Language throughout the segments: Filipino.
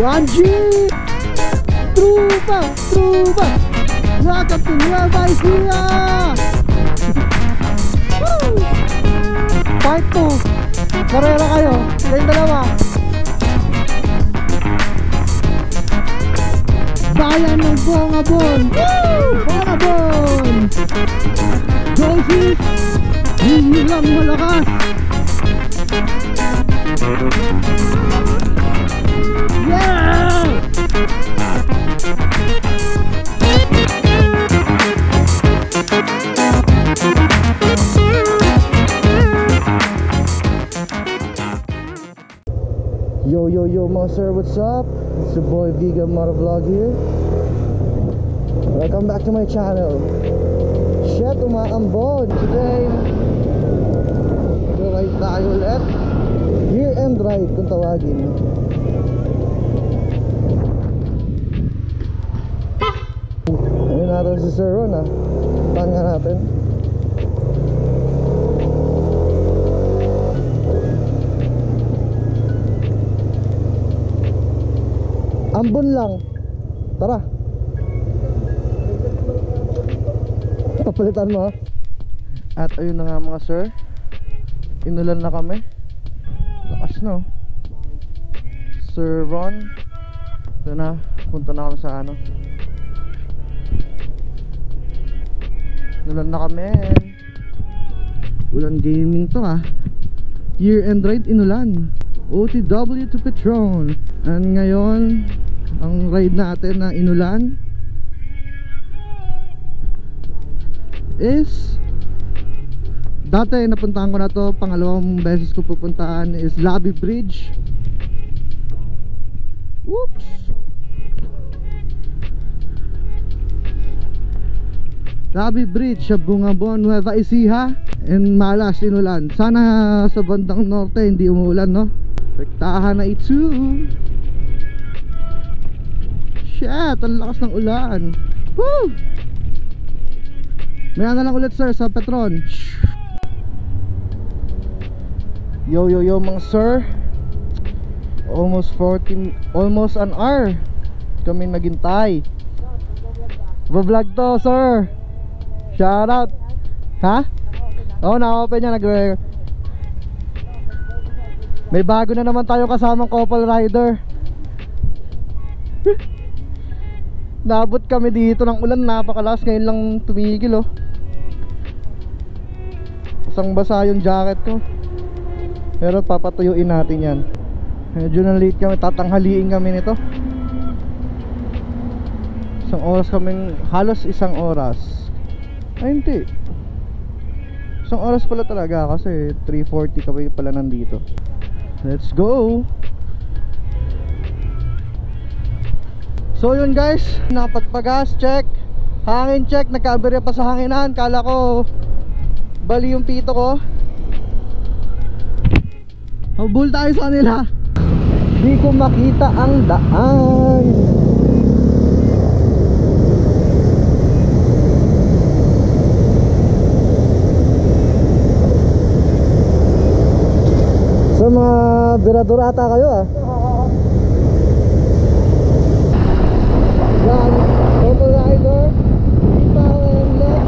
Yanji! Trupa! Trupa! Welcome to Nueva Ecija! Part 2. Karera kayo. Kayong dalawa. Bayan ng Bongabon! Woo! Bongabon! Joseph! Hindi lang malakas! Yeah! Yo yo yo mga sir, what's up? It's your boy Viga Motovlog here. Welcome back to my channel. Shit, umaambon. Today ride tayo ulit. Year end ride kung tawagin. Ayun natin si Sir Ron ah. Pan nga natin. Ambon lang. Tara. Papalitan mo ha. At ayun na nga mga sir, inulan na kami. Lakas no. Sir Ron, ito na, punta na kami sa ano. Inulan na kami. Ulan gaming to ah. Year end ride inulan. OTW to Petron. And ngayon ang ride natin na inulan is, dati napuntahan ko na to, pangalawang beses ko pupuntahan is Labi Bridge. Oops. Labi Bridge sa Bongabon, Nueva Ecija, and Malas inulan. Sana sa bandang norte hindi umuulan no. Rektahan na ito. Shit, ang lakas ng ulan. Woo! Maya na lang ulit sir sa Petron. Yo yo yo mga sir, almost an hour kami naghintay. Vlog to sir. Shout out. Ha? Oo, na-open niya. May bago na naman tayo kasamang couple rider. Naabot kami dito ng ulan, napakalas. Ngayon lang tumigil oh. Basang basa yung jacket ko. Pero papatuyuin natin yan. Medyo na late kami, tatanghaliin kami nito. Isang oras kaming, halos isang oras. Ay hindi, isang oras pala talaga kasi 3:40 kami pala nandito. Let's go. So yun guys, napagpagas check, hangin check, nagkaberya pa sa hanginan. Kala ko bali yung pito ko. Habol tayo sa kanila. Di ko makita ang daan. So mga birador ata kayo ah. Yan, couple rider, Tita and Lex,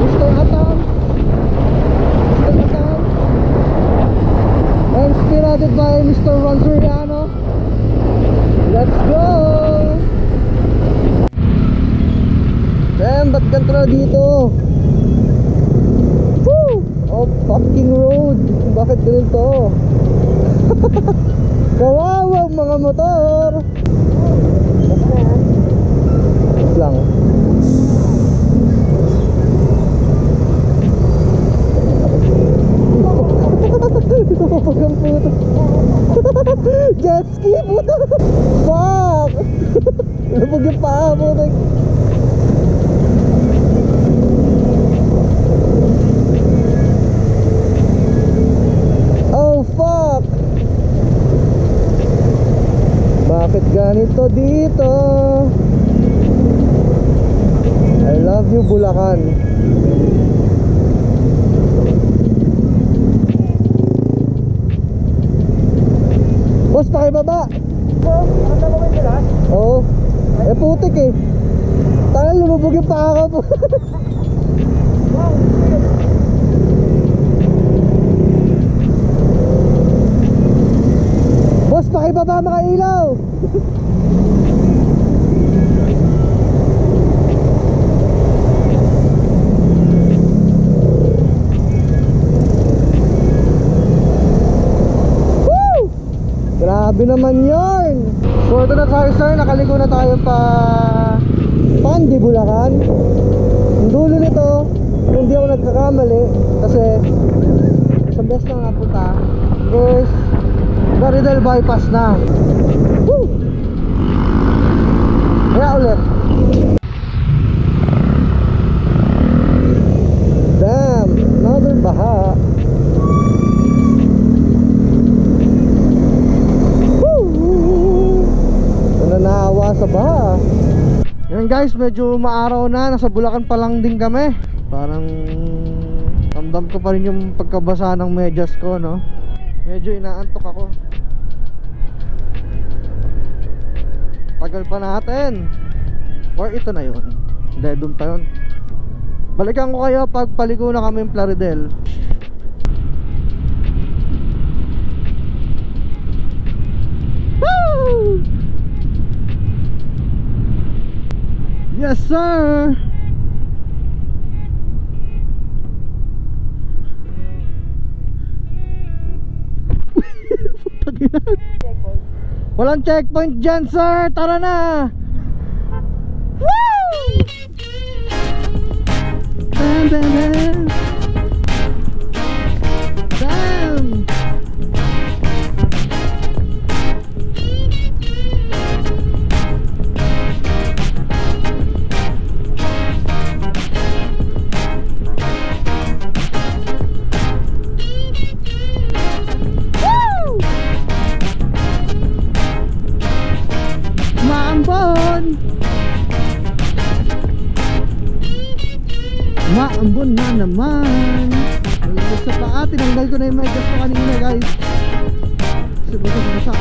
Mr. Atam, and spearheaded by Mr. Ron Soriano. Let's go! Damn, ba't ganito na dito? Woo! Oh, fucking road. Bakit ganito? Kawawang mga motor. Wait lang. Papagang puto. Jet ski puto. Fuck. Lapag yung paa puto. Oh fuck. Bakit ganito dito? I love you Bulacan. Boss, pakibaba. putik eh. Tangan lumubog yung paa ko. Boss, pakibaba mga ilaw. Grabe naman yun. So ito na tayo sir, nakaligo na tayo pa Pandi, Bulacan. Ang dulo nito, kung di ako nagkakamali, kasi sa best lang napunta is Plaridel bypass na. Woo! Kaya ulit. Damn, another baha. Nanawa sa baha. Yan guys, medyo maaraw na. Nasa Bulacan pa lang din kami. Parang ramdam ko pa rin yung pagkabasa ng medyas ko, no? Medyo inaantok ako. Tagal pa natin. Or ito na yun. Hindi, doon pa yun. Balikan ko kayo pag paligo na kami yung Plaridel. Woo! Yes sir. Walang checkpoint dyan sir. Tara na. Woo! Bam bam bam. Bam. Maambon na naman. Malamig sa paa. Tinanggal ko na yung medyas ko kanina guys. Kasi basa-basa.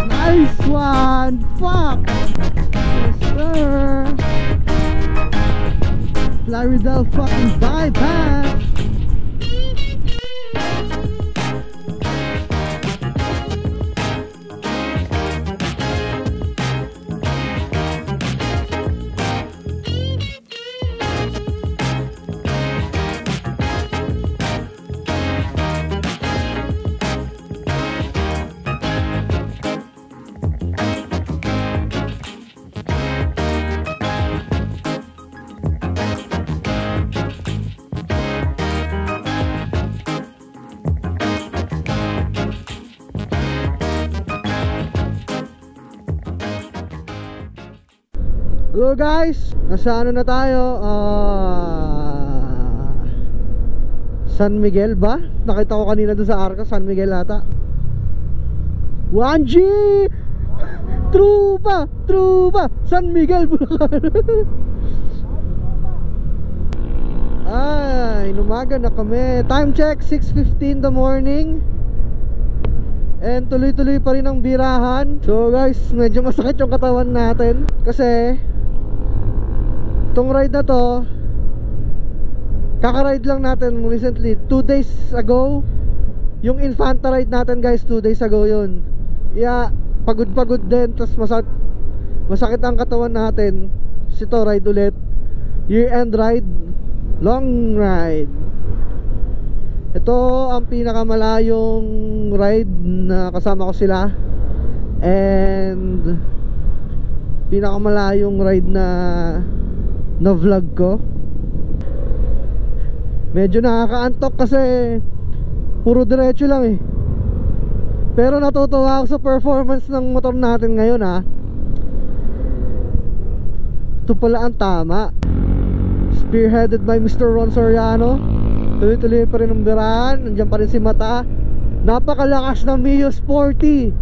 Nice one! Fuck! Yes sir! Plaridel fucking bypass! Hello guys, nasa ano na tayo? San Miguel ba? Nakita ko kanina doon sa Arca, San Miguel ata. 1G! Trupa! Trupa! San Miguel, Bulacan. Ay, inumaga na kami. Time check, 6:15 in the morning. And tuloy-tuloy pa rin ang birahan. So guys, medyo masakit yung katawan natin. Kasi itong ride na to, kaka-ride lang natin recently 2 days ago. Yung Infanta ride natin guys, 2 days ago yun. Yeah, pagod-pagod din. Tapos masakit ang katawan natin. Ito, ride ulit. Year-end ride, long ride. Ito ang pinakamalayong ride na kasama ko sila. And pinakamalayong ride na vlog ko. Medyo nakakaantok kasi puro diretso lang eh. Pero natutuwa ako sa performance ng motor natin ngayon ha. ito pala ang tama. Spearheaded by Mr. Ron Soriano. Tuloy-tuloy pa rin ang birahan. Nandiyan pa rin si Mata. Napakalakas ng Mio Sporty.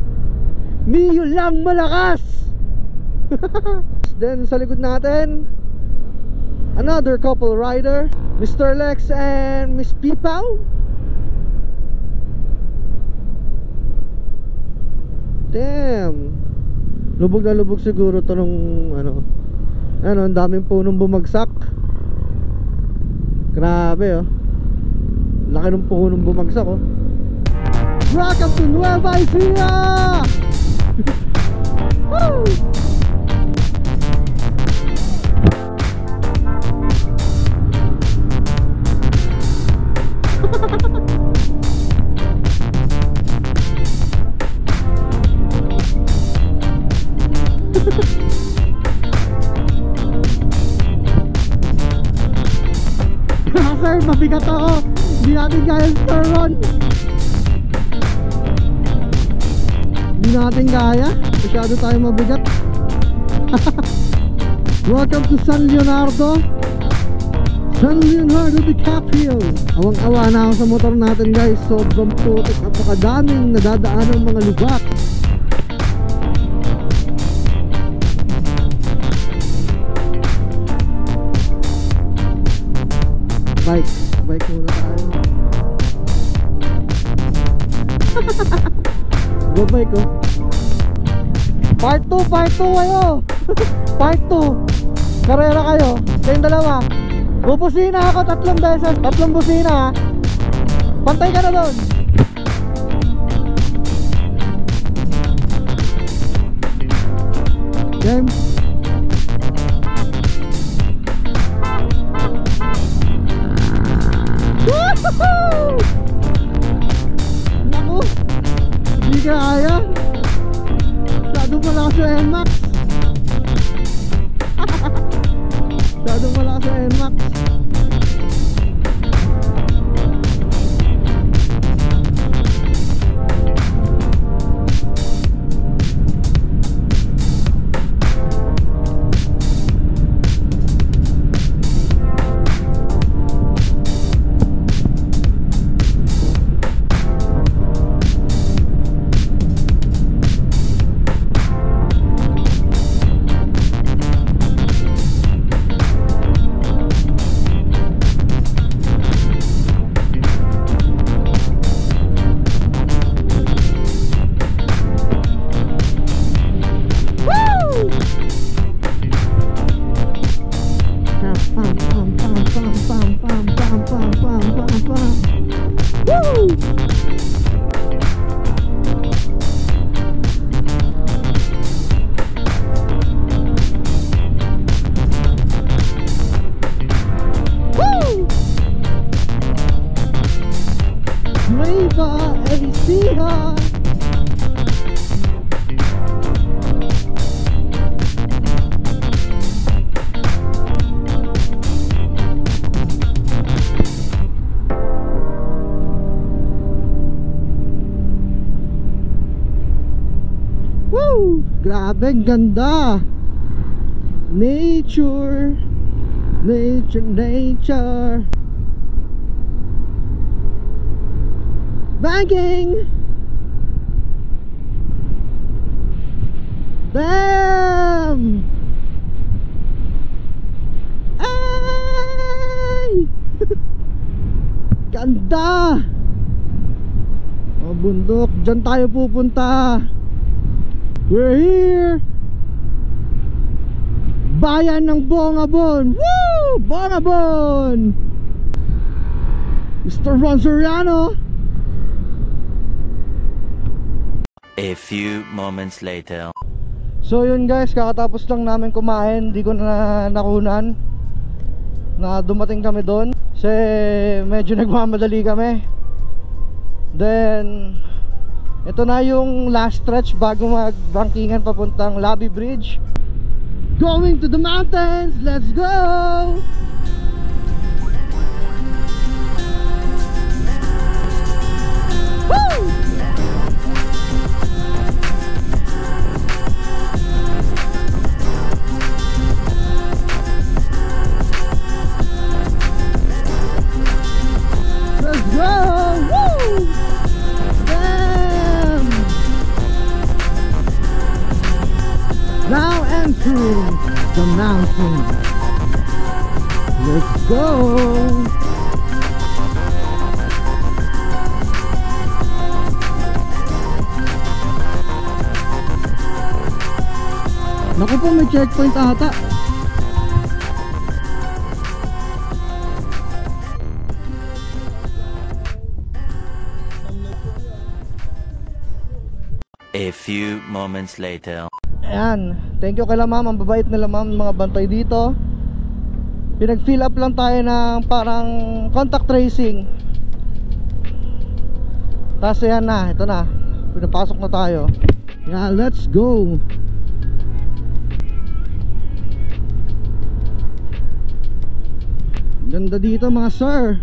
Mio lang malakas. Then sa likod natin, another couple rider, Mr. Lex and Miss Pipaw. Damn. Lubog na lubog siguro to nung ano, ang daming punong bumagsak. Grabe oh. Laki ng punong bumagsak oh. Welcome to Nueva Ecija. Woo! Sir, mabigat ako. Hindi natin kaya, Sir Ron. Hindi natin kaya. Masyado tayo mabigat. Welcome to San Leonardo. San Leonardo DiCaprio. Awang-awa na ako sa motor natin guys. Sobrang putik. Napakadaming nadadaan ng mga lubak. Bike muna tayo. Go bike oh. Part 2 kayo. Part 2. Karera kayo. Kayong dalawa. Bubusina ako 3 beses. 3 busina ha. Pantay ka na doon. Game. Woohoo! Naku, hindi kaya. Masyadong malakas sa NMAX. Masyadong malakas sa NMAX. Grabe, ganda. Nature. Banking. Bam. Ay. Ganda. Oh, bundok. Diyan tayo pupunta. We're here. Bayan ng Bongabon. Woo! Bongabon. Mr. Ron Soriano. A few moments later. So yun guys, kakatapos lang namin kumain. Di ko na nakunan na dumating kami doon kasi medyo nagmamadali kami. Then ito na yung last stretch bago magbangkingan papuntang Lobby Bridge. Going to the mountains, let's go! Woo! the mountain. Let's go. Naku po, may checkpoint ata. A few moments later. Ayan, thank you kay ma'am, ang babait nila ma'am, mga bantay dito. Pinag-fill up lang tayo ng parang contact tracing. Tapos yan na, ito na, pinapasok na tayo. Yeah, let's go. Ganda dito mga sir.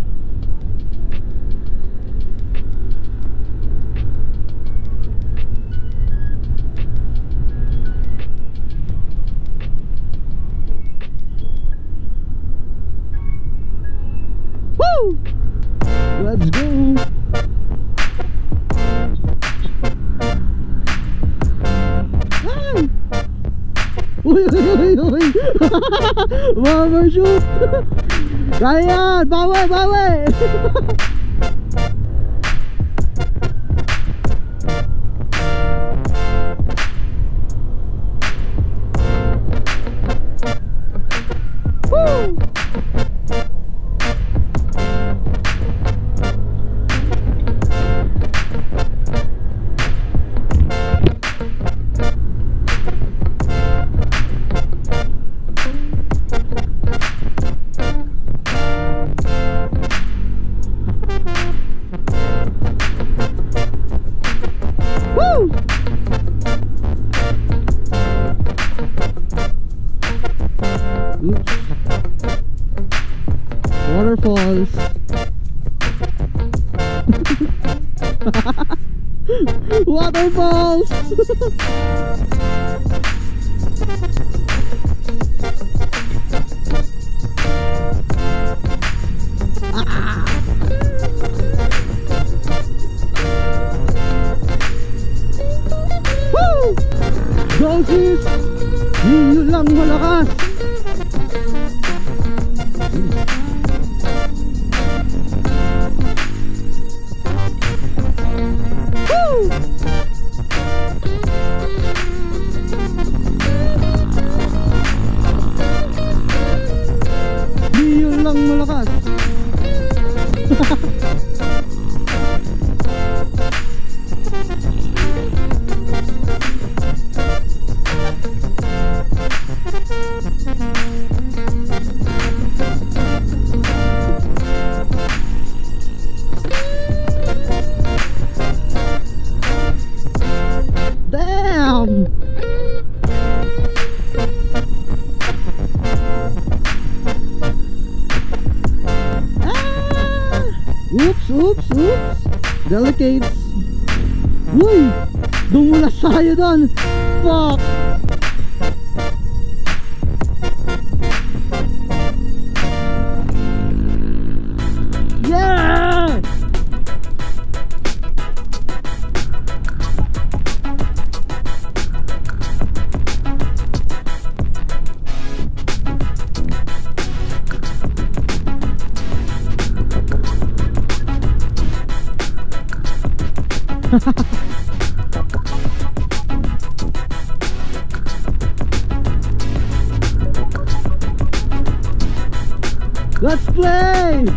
Woo! Let's go. Ah! Uy, uy, uy, uy. Mama shoot. Kaya yan, bawi, bawi. Woo! Oops. Waterfalls. Waterfalls. Woo! Go sis! Yun lang malakas. Woo! Yun lang malakas. Damn! Ah! Oops, oops, oops. Delicates. Uy! Dumulas tayo doon. Fuck! Yeah! Let's play!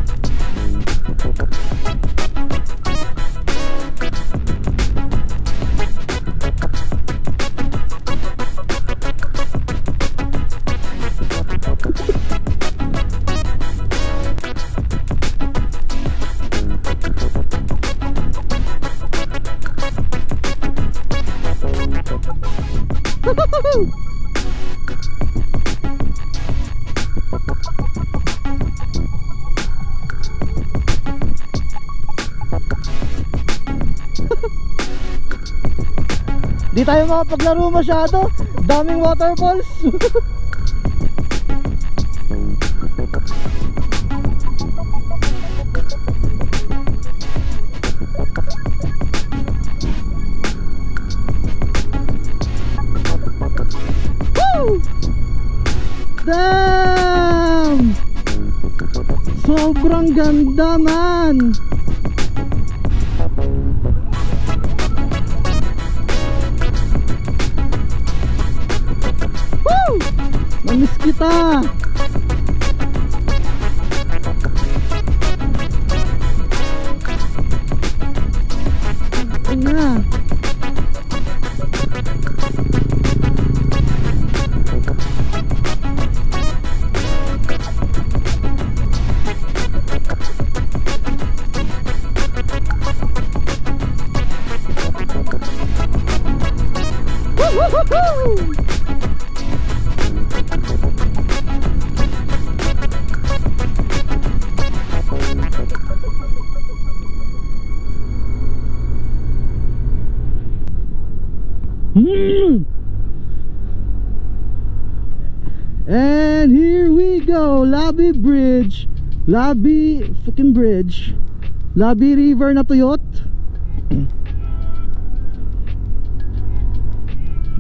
Di tayo makapaglaro masyado. Daming waterfalls. Woo! Damn! Sobrang ganda man. Woo! Namiss kita. Na. Woo-hoo-hoo-hoo! And here we go, Labi Bridge, Labi fucking Bridge, Labi River na tuyot.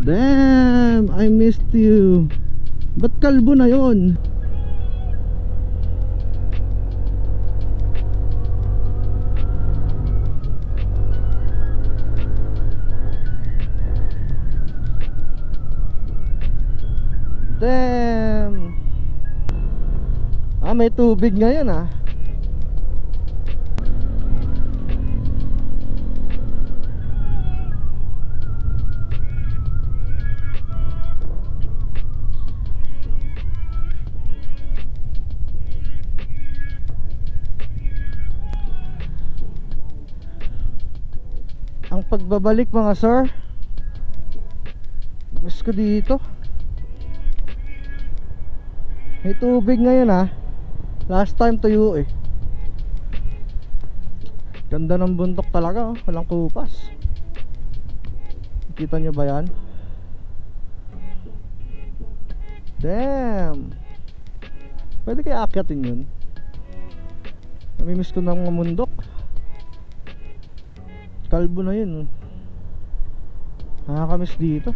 Damn, I missed you. Ba't kalbo na yon? Damn. May tubig ngayon ah. Ang pagbabalik mga sir, miss ko dito. May tubig ngayon ah. Last time tuyo eh. Ganda ng bundok talaga oh. Walang kupas. Kita nyo ba yan? Damn. Pwede kaya akyatin yun. Namimiss ko ng mga mundok. Kalbo na yun oh. Nakakamiss dito.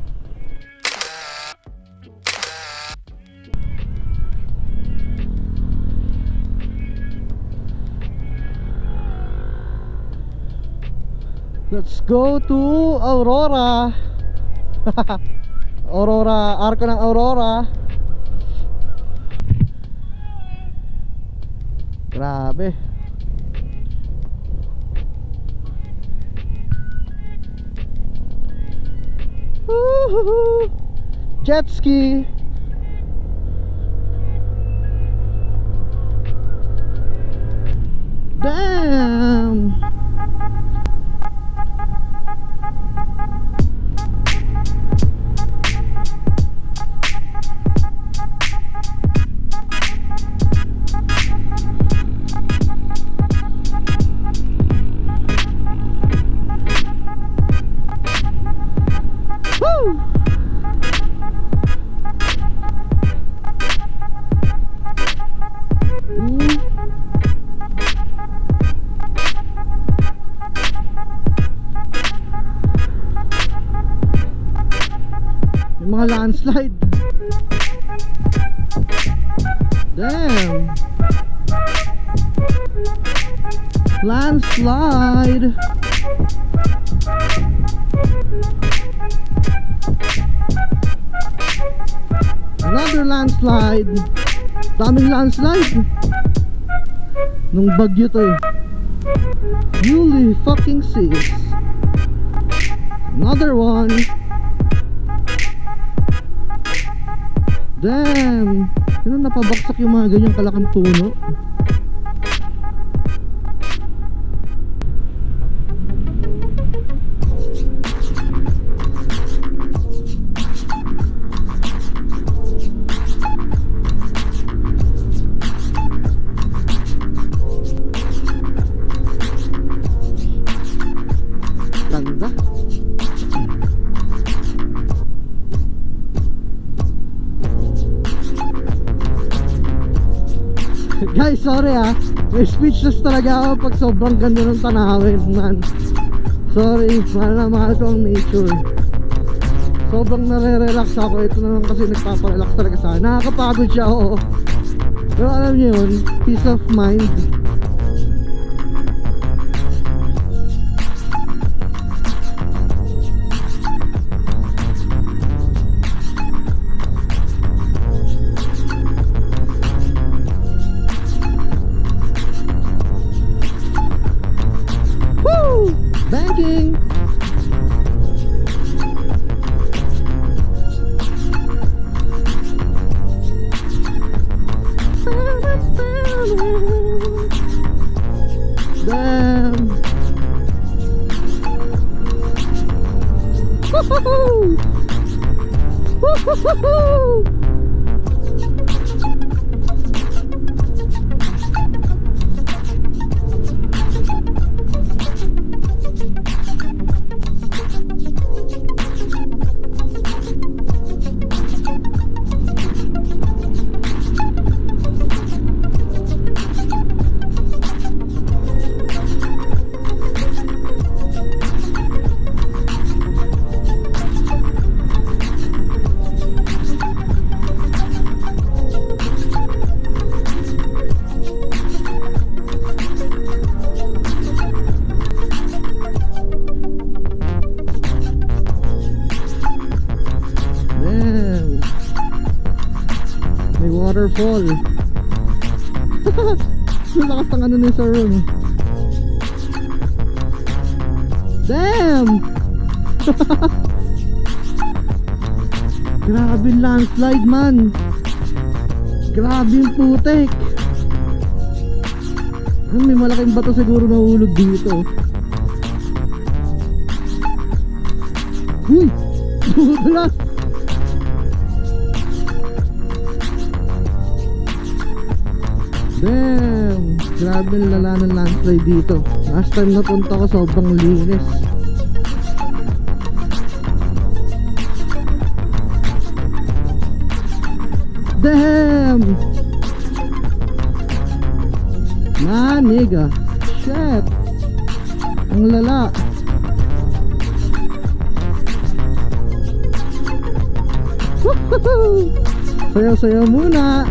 Let's go to Aurora. Aurora, arko ng Aurora. Grabe. Woohoo! Jet ski. Damn. Mga landslide. Damn. Landslide. Another landslide. Daming landslide nung bagyo to eh. Holy fucking sis. Another one. Damn! Sino napabaksak yung mga ganyang kalaking puno? Ganda! Guys, sorry ah. May speechless talaga ako pag sobrang ganda ng tanawin, man. Sorry, mahal na mahal ko ang nature. sobrang nare-relax ako. Ito naman kasi nagpaparelax talaga sa akin. Nakakapagod siya, oo. Pero alam niyo yun, peace of mind. Woo! Banking! Damn! Woohoo! Woohoo! Damn! May waterfall. Lakas ng ano ni Sir Ron. Damn! Grabe yung landslide, man. Grabe yung putek. May malaking bato siguro nahulog dito. Uy! Bulas! Damn! Grabe yung lala ng landslide dito. Last time napunta ko sobrang linis. Damn! Nah, nigga. Shit! Ang lala. Woohoo! Sayaw-sayaw muna.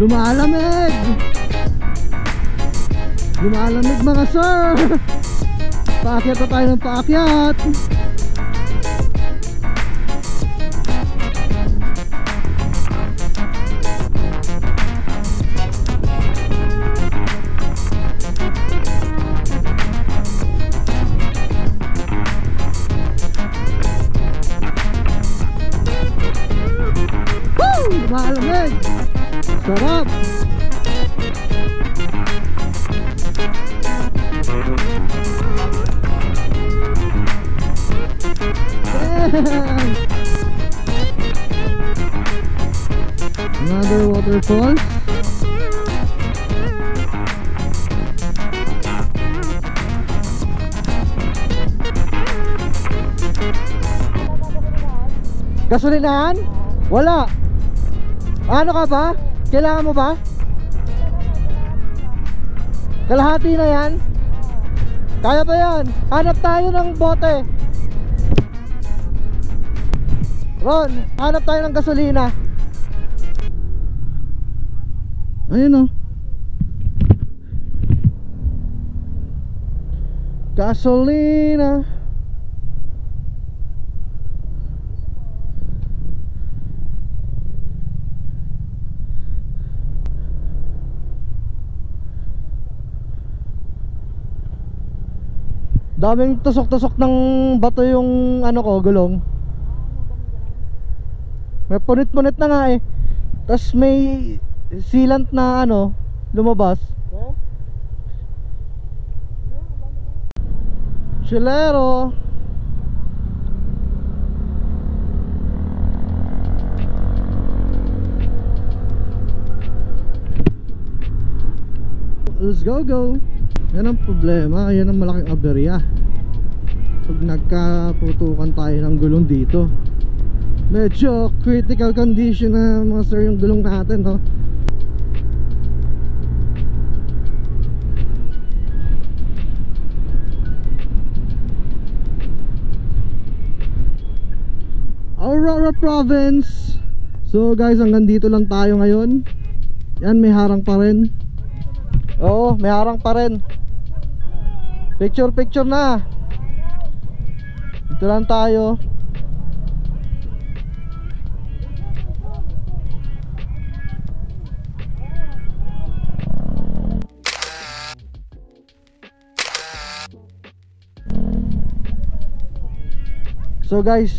Lumalamig! Lumalamig mga sir! Paakyat na tayo ng paakyat! Woo! Lumalamig! Sarap! Another waterfall. Gasolinahan? Wala. Ano ka ba? Kailangan mo ba? Kalahati na yan? Kaya ba yan? Hanap tayo ng bote. Ron, hanap tayo ng gasolina. Ayun o. Gasolina. Daming tusok-tusok ng bato yung ano ko, gulong. May punit-punit na nga eh. Tapos may sealant na ano, lumabas. Chilero. Let's go. Yan ang problema, yan ang malaking aberya pag nagkaputukan tayo ng gulong dito. Medyo critical condition na mga sir yung gulong natin, no? Aurora Province. So guys, hanggang dito lang tayo ngayon. Yan, may harang pa rin. Oo, may harang pa rin. Picture na. Dito lang tayo. So guys,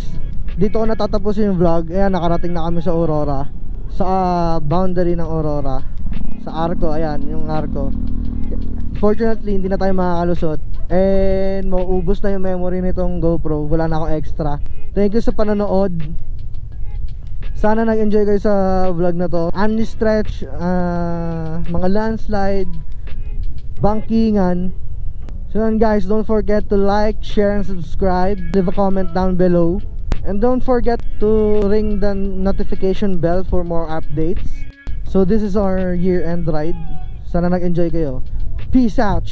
dito ko natatapusin yung vlog. Ayan, nakarating na kami sa Aurora. Sa boundary ng Aurora. Sa Arco, ayan, yung Arco. Fortunately, hindi na tayo makakalusot. And mauubos na yung memory nitong GoPro. Wala na akong extra. Thank you sa panonood. Sana nag-enjoy kayo sa vlog na to. Unli stretch, mga landslide, bankingan. So yun guys, don't forget to like, share, and subscribe. Leave a comment down below. And don't forget to ring the notification bell for more updates. So this is our year-end ride. Sana nag-enjoy kayo. Peace out.